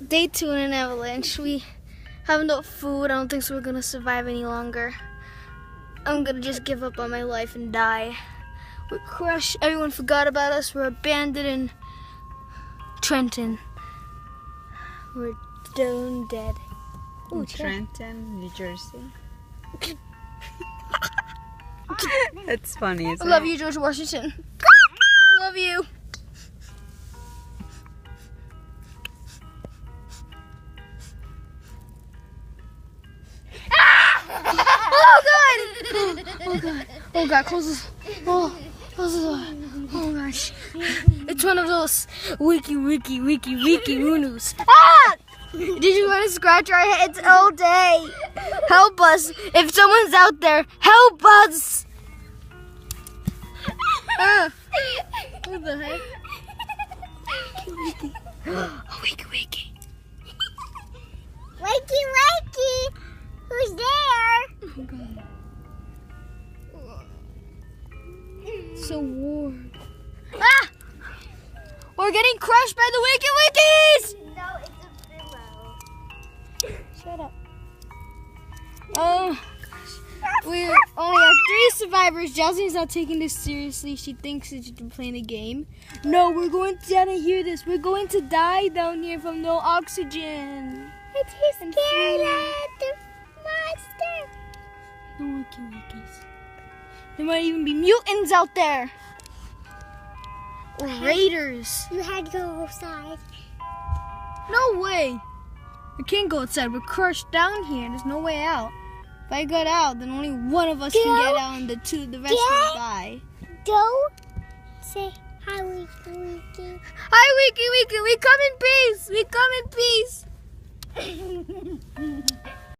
Day 2 in an avalanche. We have no food. I don't think so we're gonna survive any longer. I'm gonna just give up on my life and die. We're crushed. Everyone forgot about us. We're abandoned in Trenton. We're stone dead. Ooh, Trenton, New Jersey. That's funny, isn't I love it? you, George Washington. Love you. Oh God! Oh God! Oh God! Close this. Oh, close this door. Oh gosh! It's one of those wiki woonus. Ah! Did you want to scratch our heads all day? Help us! If someone's out there, help us! What the heck? Wiki. Wakey! Who's there? Oh God. So warm. Ah! We're getting crushed by the wikis! No, it's a pillow. Shut up. Oh, we only have 3 survivors. Jasmine's not taking this seriously. She thinks that she's playing a game. No, we're going to down and hear this. We're going to die down here from no oxygen. It's his scared of the monster. No wikis. There might even be mutants out there. Or raiders. You had to go outside. No way. We can't go outside. We're crushed down here. There's no way out. If I got out, then only one of us can get out, and the rest will die. Don't say hi, Wiki. Hi, Wiki. We come in peace. We come in peace.